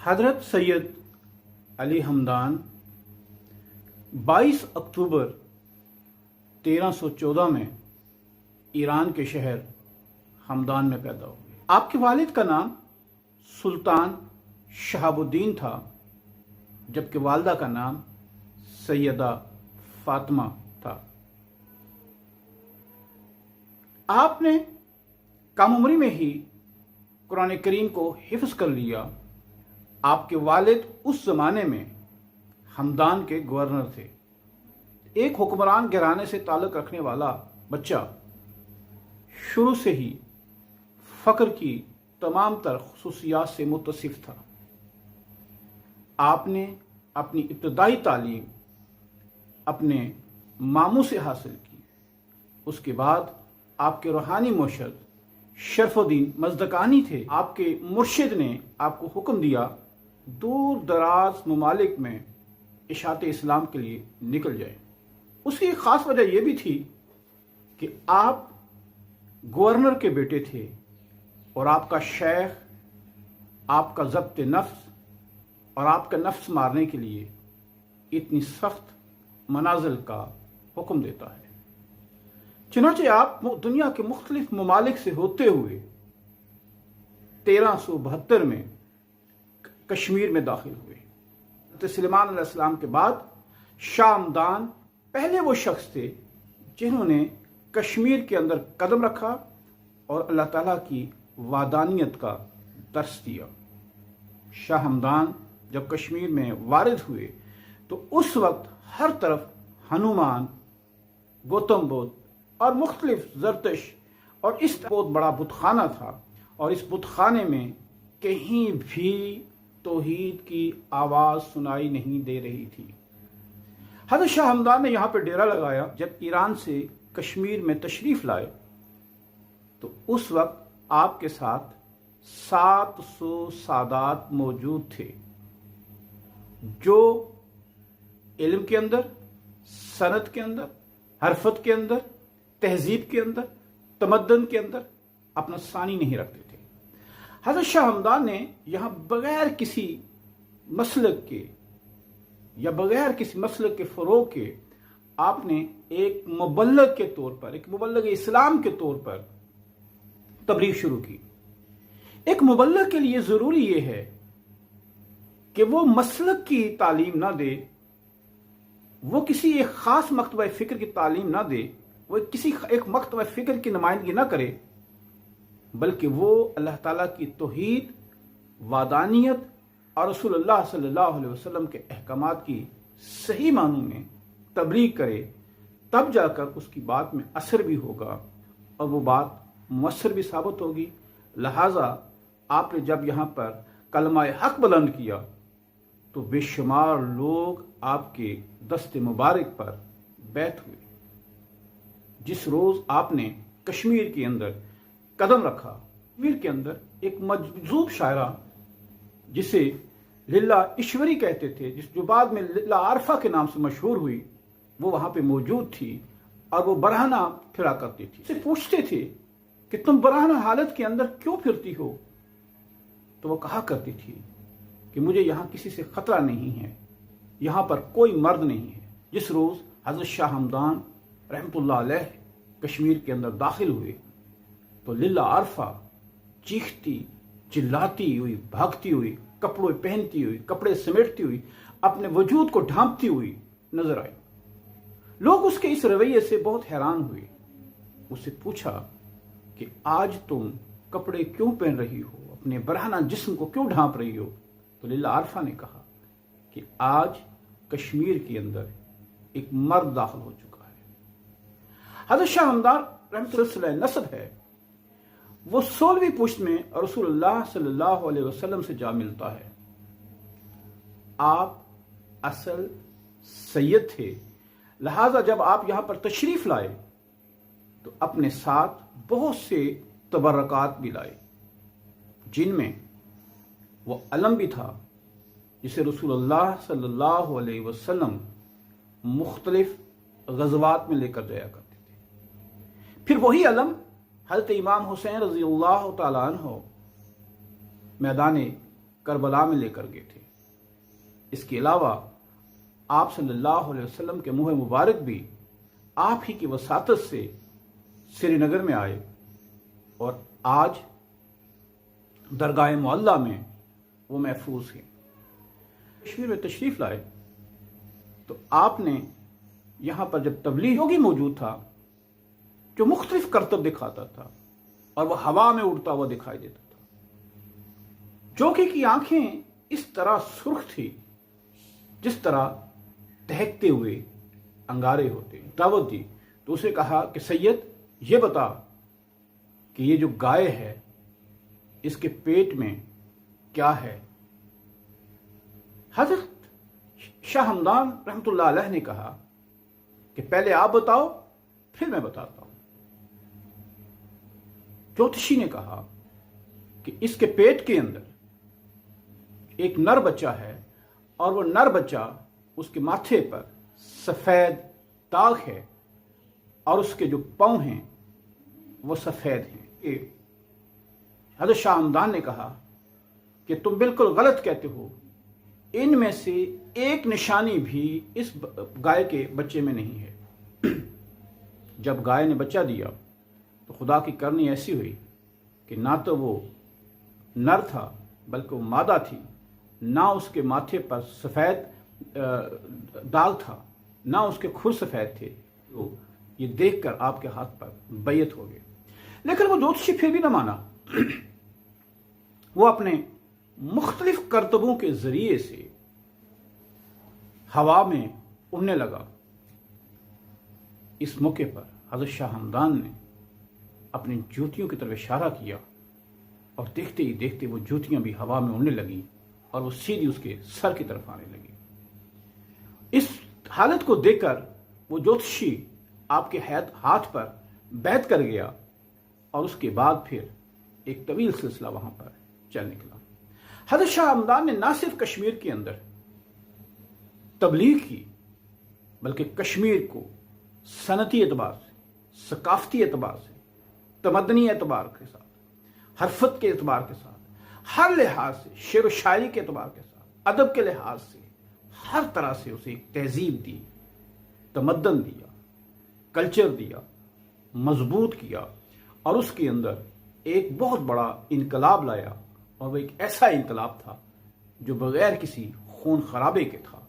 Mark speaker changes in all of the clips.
Speaker 1: حضرت سید علی ہمدان 22 اکتوبر 1314 میں ایران کے شہر ہمدان میں پیدا ہوئے۔ آپ کے والد کا نام سلطان شہاب الدین تھا، جبکہ والدہ کا نام سیدہ فاطمہ تھا۔ آپ نے کم عمری میں ہی قرآن کریم کو حفظ کر لیا۔ آپ کے والد اس زمانے میں ہمدان کے گورنر تھے۔ ایک حکمران گھرانے سے تعلق رکھنے والا بچہ شروع سے ہی فقر کی تمام تر خصوصیات سے متصف تھا۔ آپ نے اپنی ابتدائی تعلیم اپنے ماموں سے حاصل کی۔ اس کے بعد آپ کے روحانی مرشد شرف الدین مزدکانی تھے۔ آپ کے مرشد نے آپ کو حکم دیا دور دراز ممالک میں اشاعت اسلام کے لیے نکل جائیں۔ اس کی ایک خاص وجہ یہ بھی تھی کہ آپ گورنر کے بیٹے تھے اور آپ کا شیخ آپ کا ضبط نفس اور آپ کا نفس مارنے کے لیے اتنی سخت منازل کا حکم دیتا ہے۔ چنانچہ آپ دنیا کے مختلف ممالک سے ہوتے ہوئے 1372 میں کشمیر میں داخل ہوئے۔ حضرت سلیمان علیہ السلام کے بعد شاہ ہمدان پہلے وہ شخص تھے جنہوں نے کشمیر کے اندر قدم رکھا اور اللہ تعالیٰ کی وحدانیت کا درس دیا۔ شاہ ہمدان جب کشمیر میں وارد ہوئے تو اس وقت ہر طرف ہنومان، گوتم بدھ اور مختلف زرتش اور اس بہت بڑا بت خانہ تھا، اور اس بت خانے میں کہیں بھی توحید کی آواز سنائی نہیں دے رہی تھی۔ حضرت شاہ ہمدان نے یہاں پہ ڈیرا لگایا۔ جب ایران سے کشمیر میں تشریف لائے تو اس وقت آپ کے ساتھ 700 سادات موجود تھے جو علم کے اندر، صنعت کے اندر، حرفت کے اندر، تہذیب کے اندر، تمدن کے اندر اپنا ثانی نہیں رکھتے تھے۔ حضرت شاہ ہمدان نے یہاں بغیر کسی مسلک کے یا بغیر کسی مسلک کے فروغ کے آپ نے ایک مبلغ کے طور پر، ایک مبلغ اسلام کے طور پر تبلیغ شروع کی۔ ایک مبلغ کے لیے ضروری یہ ہے کہ وہ مسلک کی تعلیم نہ دے، وہ کسی ایک خاص مکتبہ فکر کی تعلیم نہ دے، وہ کسی ایک مکتبہ فکر کی نمائندگی نہ کرے، بلکہ وہ اللہ تعالیٰ کی توحید، وحدانیت اور رسول اللہ صلی اللہ علیہ وسلم کے احکامات کی صحیح معنوں میں تبلیغ کرے، تب جا کر اس کی بات میں اثر بھی ہوگا اور وہ بات مؤثر بھی ثابت ہوگی۔ لہٰذا آپ نے جب یہاں پر کلمہ حق بلند کیا تو بے شمار لوگ آپ کے دست مبارک پر بیعت ہوئے۔ جس روز آپ نے کشمیر کے اندر قدم رکھا، کشمیر کے اندر ایک مجذوب شاعرہ جسے للہ ایشوری کہتے تھے، جو بعد میں للہ عارفہ کے نام سے مشہور ہوئی، وہ وہاں پہ موجود تھی اور وہ برہنہ پھرا کرتی تھی۔ اسے پوچھتے تھے کہ تم برہنہ حالت کے اندر کیوں پھرتی ہو؟ تو وہ کہا کرتی تھی کہ مجھے یہاں کسی سے خطرہ نہیں ہے، یہاں پر کوئی مرد نہیں ہے۔ جس روز حضرت شاہ ہمدان رحمۃ اللہ علیہ کشمیر کے اندر داخل ہوئے تو للہ عارفہ چیختی چلاتی ہوئی، بھاگتی ہوئی، کپڑے پہنتی ہوئی، کپڑے سمیٹتی ہوئی، اپنے وجود کو ڈھانپتی ہوئی نظر آئی۔ لوگ اس کے اس رویے سے بہت حیران ہوئے۔ اس سے پوچھا کہ آج تم کپڑے کیوں پہن رہی ہو، اپنے برہنہ جسم کو کیوں ڈھانپ رہی ہو؟ تو للہ عارفہ نے کہا کہ آج کشمیر کے اندر ایک مرد داخل ہو چکا ہے۔ حضرت شاہ ہمدان رحمۃ اللہ علیہ نسب ہے، وہ 16ویں پشت میں رسول اللہ صلی اللہ علیہ وسلم سے جا ملتا ہے۔ آپ اصل سید تھے، لہٰذا جب آپ یہاں پر تشریف لائے تو اپنے ساتھ بہت سے تبرکات بھی لائے، جن میں وہ علم بھی تھا جسے رسول اللہ صلی اللہ علیہ وسلم مختلف غزوات میں لے کر جایا کرتے تھے۔ پھر وہی علم حضرت امام حسین رضی اللہ تعالیٰ عنہ میدان کربلا میں لے کر گئے تھے۔ اس کے علاوہ آپ صلی اللہ علیہ وسلم کے منہ مبارک بھی آپ ہی کی وساطت سے سری نگر میں آئے اور آج درگاہ معلیٰ میں وہ محفوظ ہیں۔ کشمیر میں تشریف لائے تو آپ نے یہاں پر جب تبلیغ یوگی موجود تھا جو مختلف کرتب دکھاتا تھا اور وہ ہوا میں اڑتا ہوا دکھائی دیتا تھا، جوگی کی آنکھیں اس طرح سرخ تھی جس طرح دہکتے ہوئے انگارے ہوتے ہیں۔ دعوت دی تو اسے کہا کہ سید یہ بتا کہ یہ جو گائے ہے اس کے پیٹ میں کیا ہے؟ حضرت شاہ ہمدان رحمۃ اللہ علیہ نے کہا کہ پہلے آپ بتاؤ پھر میں بتاتا ہوں۔ جوتشی نے کہا کہ اس کے پیٹ کے اندر ایک نر بچہ ہے اور وہ نر بچہ اس کے ماتھے پر سفید داغ ہے اور اس کے جو پاؤں ہیں وہ سفید ہیں۔ حضرت شاہ ہمدان نے کہا کہ تم بالکل غلط کہتے ہو، ان میں سے ایک نشانی بھی اس گائے کے بچے میں نہیں ہے۔ جب گائے نے بچہ دیا تو خدا کی کرنی ایسی ہوئی کہ نہ تو وہ نر تھا بلکہ وہ مادہ تھی، نہ اس کے ماتھے پر سفید داغ تھا، نہ اس کے کھر سفید تھے۔ تو یہ دیکھ کر آپ کے ہاتھ پر بیعت ہو گئے۔ لیکن وہ جوتشی پھر بھی نہ مانا، وہ اپنے مختلف کرتبوں کے ذریعے سے ہوا میں اڑنے لگا۔ اس موقع پر حضرت شاہ ہمدان نے اپنی جوتیوں کی طرف اشارہ کیا اور دیکھتے ہی دیکھتے وہ جوتیاں بھی ہوا میں اڑنے لگی اور وہ سیدھی اس کے سر کی طرف آنے لگی۔ اس حالت کو دیکھ کر وہ جوتشی آپ کے ہاتھ پر بیعت کر گیا اور اس کے بعد پھر ایک طویل سلسلہ وہاں پر چل نکلا۔ حضرت شاہ ہمدان نے نہ صرف کشمیر کے اندر تبلیغ کی بلکہ کشمیر کو صنعتی اعتبار سے، ثقافتی اعتبار سے، تمدنی اعتبار کے ساتھ، حرفت کے اعتبار کے ساتھ، ہر لحاظ سے، شعر و شاعری کے اعتبار کے ساتھ، ادب کے لحاظ سے، ہر طرح سے اسے ایک تہذیب دی، تمدن دیا، کلچر دیا، مضبوط کیا اور اس کے اندر ایک بہت بڑا انقلاب لایا، اور وہ ایک ایسا انقلاب تھا جو بغیر کسی خون خرابے کے تھا۔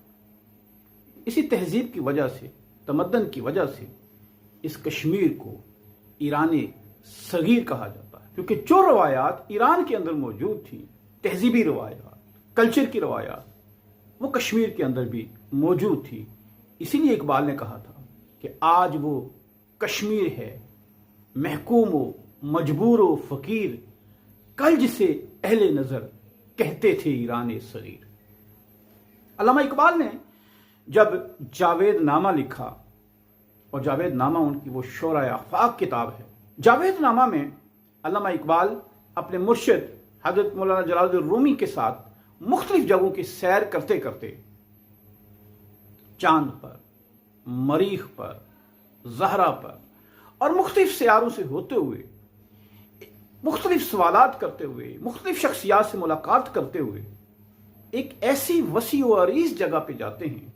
Speaker 1: اسی تہذیب کی وجہ سے، تمدن کی وجہ سے اس کشمیر کو ایران صغیر کہا جاتا ہے، کیونکہ جو روایات ایران کے اندر موجود تھیں، تہذیبی روایات، کلچر کی روایات، وہ کشمیر کے اندر بھی موجود تھی۔ اسی لیے اقبال نے کہا تھا کہ آج وہ کشمیر ہے محکوم و مجبور و فقیر، کل جسے اہل نظر کہتے تھے ایران صغیر۔ علامہ اقبال نے جب جاوید نامہ لکھا، اور جاوید نامہ ان کی وہ شعرائے آفاق کتاب ہے، جاوید نامہ میں علامہ اقبال اپنے مرشد حضرت مولانا جلال الدین رومی کے ساتھ مختلف جگہوں کی سیر کرتے کرتے چاند پر، مریخ پر، زہرہ پر اور مختلف سیاروں سے ہوتے ہوئے، مختلف سوالات کرتے ہوئے، مختلف شخصیات سے ملاقات کرتے ہوئے ایک ایسی وسیع و عریض جگہ پہ جاتے ہیں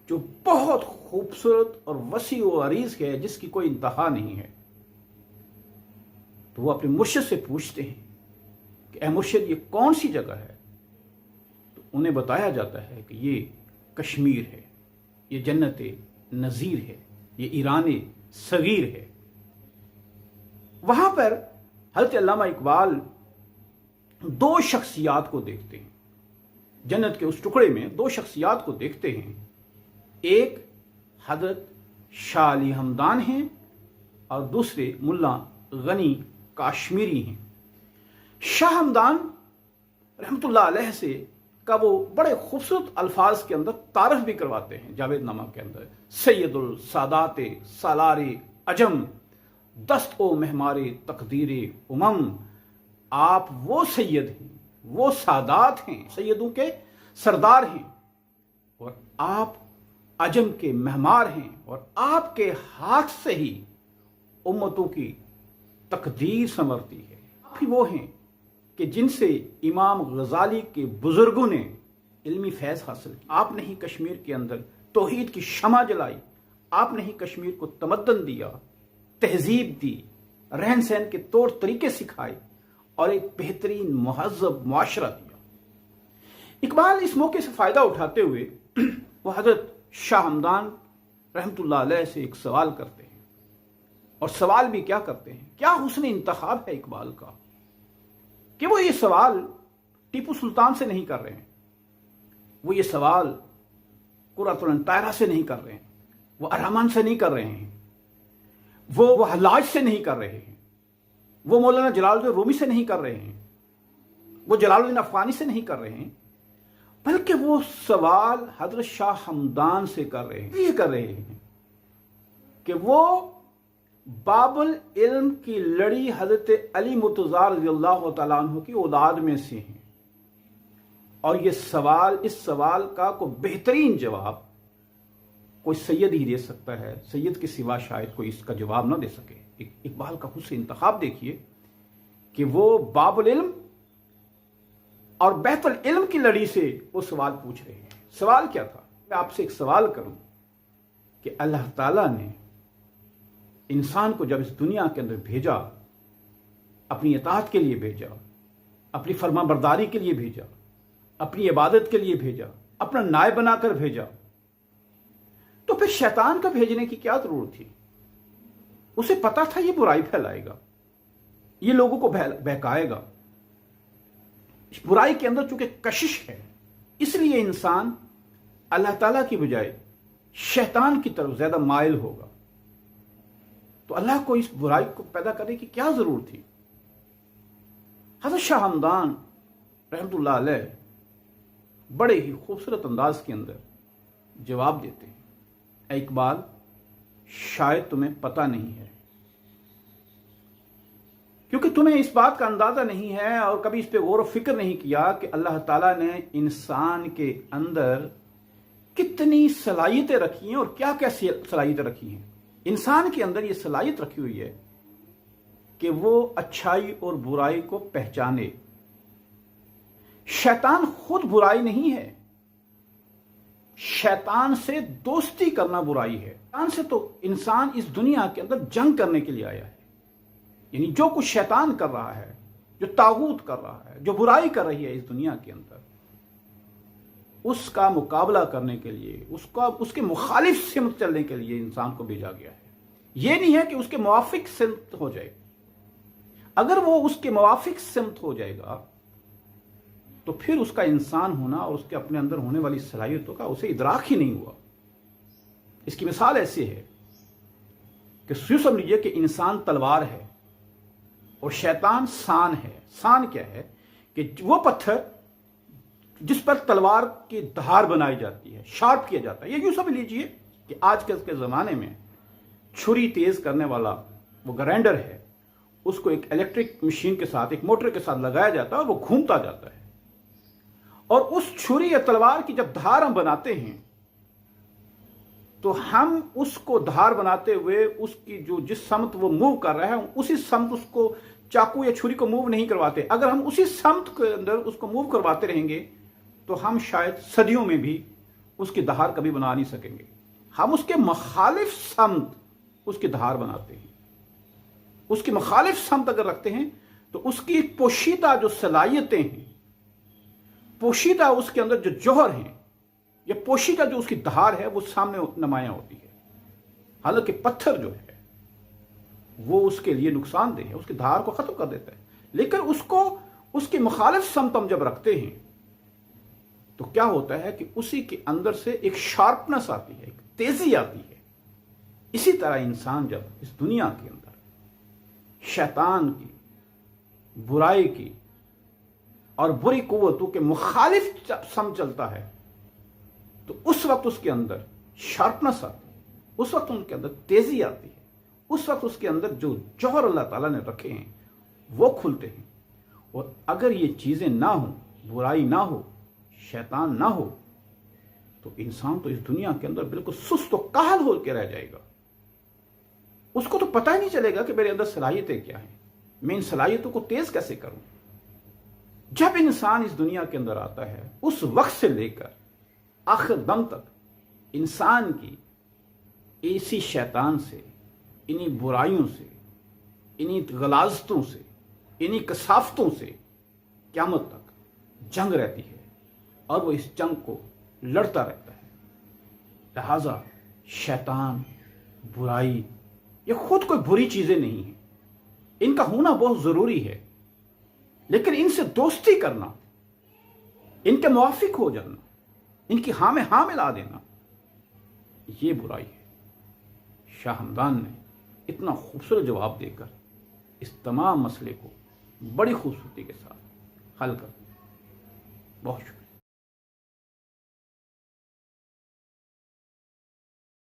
Speaker 1: جو بہت خوبصورت اور وسیع و عریض ہے، جس کی کوئی انتہا نہیں ہے۔ تو وہ اپنے مرشد سے پوچھتے ہیں کہ اے مرشد یہ کون سی جگہ ہے؟ تو انہیں بتایا جاتا ہے کہ یہ کشمیر ہے، یہ جنت نذیر ہے، یہ ایران صغیر ہے۔ وہاں پر حضرت علامہ اقبال دو شخصیات کو دیکھتے ہیں، جنت کے اس ٹکڑے میں دو شخصیات کو دیکھتے ہیں۔ ایک حضرت شاہ علی ہمدان ہیں اور دوسرے ملا غنی کاشمیری ہیں۔ شاہ ہمدان رحمۃ اللہ علیہ سے کا وہ بڑے خوبصورت الفاظ کے اندر تعارف بھی کرواتے ہیں جاوید نامہ کے اندر، سید السادات سالار عجم، دست و مہمار تقدیر امم، آپ وہ سید ہیں، وہ سادات ہیں، سیدوں کے سردار ہیں، اور آپ عجم کے مہمار ہیں، اور آپ کے ہاتھ سے ہی امتوں کی تقدیر سنورتی ہے۔ آپ ہی وہ ہیں کہ جن سے امام غزالی کے بزرگوں نے علمی فیض حاصل کیا۔ آپ نے ہی کشمیر کے اندر توحید کی شمع جلائی، آپ نے ہی کشمیر کو تمدن دیا، تہذیب دی، رہن سہن کے طور طریقے سکھائے اور ایک بہترین مہذب معاشرہ دیا۔ اقبال اس موقع سے فائدہ اٹھاتے ہوئے وہ حضرت شاہ ہمدان رحمۃ اللہ علیہ سے ایک سوال کرتے ہیں، اور سوال بھی کیا کرتے ہیں، کیا حسن انتخاب ہے اقبال کا کہ وہ یہ سوال ٹیپو سلطان سے نہیں کر رہے ہیں، وہ یہ سوال قرۃ العین طاہرہ سے نہیں کر رہے ہیں، وہ ارحمان سے نہیں کر رہے ہیں، وہ حلاج سے نہیں کر رہے ہیں، وہ مولانا جلال الدین رومی سے نہیں کر رہے ہیں، وہ جلال الدین افغانی سے نہیں کر رہے ہیں، بلکہ وہ سوال حضرت شاہ ہمدان سے کر رہے ہیں۔ یہ کر رہے ہیں کہ وہ باب العلم کی لڑی حضرت علی مرتضیٰ رضی اللہ تعالیٰ عنہ کی اولاد میں سے ہیں، اور یہ سوال، اس سوال کا کوئی بہترین جواب کوئی سید ہی دے سکتا ہے، سید کے سوا شاید کوئی اس کا جواب نہ دے سکے۔ اقبال کا حسن انتخاب دیکھیے کہ وہ باب العلم اور بیت العلم کی لڑی سے وہ سوال پوچھ رہے ہیں۔ سوال کیا تھا؟ میں آپ سے ایک سوال کروں کہ اللہ تعالیٰ نے انسان کو جب اس دنیا کے اندر بھیجا، اپنی اطاعت کے لیے بھیجا، اپنی فرما برداری کے لیے بھیجا، اپنی عبادت کے لیے بھیجا، اپنا نائب بنا کر بھیجا، تو پھر شیطان کا بھیجنے کی کیا ضرورت تھی؟ اسے پتا تھا یہ برائی پھیلائے گا، یہ لوگوں کو بہکائے گا۔ برائی کے اندر چونکہ کشش ہے، اس لیے انسان اللہ تعالیٰ کی بجائے شیطان کی طرف زیادہ مائل ہوگا۔ تو اللہ کو اس برائی کو پیدا کرنے کی کیا ضرورت تھی؟ حضرت شاہ ہمدان رحمۃ اللہ علیہ بڑے ہی خوبصورت انداز کے اندر جواب دیتے ہیں، اے اقبال، شاید تمہیں پتہ نہیں ہے، کیونکہ تمہیں اس بات کا اندازہ نہیں ہے اور کبھی اس پہ غور و فکر نہیں کیا کہ اللہ تعالیٰ نے انسان کے اندر کتنی صلاحیتیں رکھی ہیں اور کیا کیا صلاحیتیں رکھی ہیں۔ انسان کے اندر یہ صلاحیت رکھی ہوئی ہے کہ وہ اچھائی اور برائی کو پہچانے۔ شیطان خود برائی نہیں ہے، شیطان سے دوستی کرنا برائی ہے۔ شیطان سے تو انسان اس دنیا کے اندر جنگ کرنے کے لیے آیا ہے، یعنی جو کچھ شیطان کر رہا ہے، جو طاغوت کر رہا ہے، جو برائی کر رہی ہے اس دنیا کے اندر، اس کا مقابلہ کرنے کے لیے، اس کے مخالف سمت چلنے کے لیے انسان کو بھیجا گیا ہے۔ یہ نہیں ہے کہ اس کے موافق سمت ہو جائے۔ اگر وہ اس کے موافق سمت ہو جائے گا تو پھر اس کا انسان ہونا اور اس کے اپنے اندر ہونے والی صلاحیتوں کا اسے ادراک ہی نہیں ہوا۔ اس کی مثال ایسی ہے کہ یوں سمجھ لیجیے کہ انسان تلوار ہے اور شیطان سان ہے۔ سان کیا ہے؟ کہ وہ پتھر جس پر تلوار کی دھار بنائی جاتی ہے، شارپ کیا جاتا ہے۔ یہ یوں سمجھ لیجیے کہ آج کل کے زمانے میں چھری تیز کرنے والا وہ گرینڈر ہے، اس کو ایک الیکٹرک مشین کے ساتھ، ایک موٹر کے ساتھ لگایا جاتا ہے اور وہ گھومتا جاتا ہے، اور اس چھری یا تلوار کی جب دھار ہم بناتے ہیں تو ہم اس کو دھار بناتے ہوئے اس کی جس سمت وہ موو کر رہا ہے اسی سمت اس کو چاقو یا چھری کو موو نہیں کرواتے۔ اگر ہم اسی سمت کے اندر اس کو موو کرواتے رہیں گے تو ہم شاید صدیوں میں بھی اس کی دھار کبھی بنا نہیں سکیں گے۔ ہم اس کے مخالف سمت اس کی دھار بناتے ہیں، اس کی مخالف سمت اگر رکھتے ہیں تو اس کی پوشیدہ جو صلاحیتیں ہیں، پوشیدہ اس کے اندر جو جوہر ہیں یا پوشیدہ جو اس کی دھار ہے وہ سامنے نمایاں ہوتی ہے۔ حالانکہ پتھر جو ہے وہ اس کے لیے نقصان دہ ہے، اس کی دھار کو ختم کر دیتا ہے، لیکن اس کی مخالف سمت ہم جب رکھتے ہیں تو کیا ہوتا ہے کہ اسی کے اندر سے ایک شارپنس آتی ہے، ایک تیزی آتی ہے۔ اسی طرح انسان جب اس دنیا کے اندر شیطان کی، برائی کی اور بری قوتوں کے مخالف سمت چلتا ہے تو اس وقت اس کے اندر شارپنس آتی ہے، اس وقت ان کے اندر تیزی آتی ہے، اس وقت اس کے اندر جو جوہر اللہ تعالیٰ نے رکھے ہیں وہ کھلتے ہیں۔ اور اگر یہ چیزیں نہ ہوں، برائی نہ ہو، شیطان نہ ہو، تو انسان تو اس دنیا کے اندر بالکل سست و کاہل ہو کے رہ جائے گا۔ اس کو تو پتہ ہی نہیں چلے گا کہ میرے اندر صلاحیتیں کیا ہیں، میں ان صلاحیتوں کو تیز کیسے کروں۔ جب انسان اس دنیا کے اندر آتا ہے اس وقت سے لے کر آخر دم تک انسان کی اسی شیطان سے، انہی برائیوں سے، انہی غلاظتوں سے، انہی کثافتوں سے قیامت تک جنگ رہتی ہے اور وہ اس جنگ کو لڑتا رہتا ہے۔ لہذا شیطان، برائی یہ خود کوئی بری چیزیں نہیں ہیں، ان کا ہونا بہت ضروری ہے، لیکن ان سے دوستی کرنا، ان کے موافق ہو جانا، ان کی ہاں میں ہاں ملا دینا، یہ برائی ہے۔ شاہ ہمدان نے اتنا خوبصورت جواب دے کر اس تمام مسئلے کو بڑی خوبصورتی کے ساتھ حل کر دیا۔ بہت شکریہ۔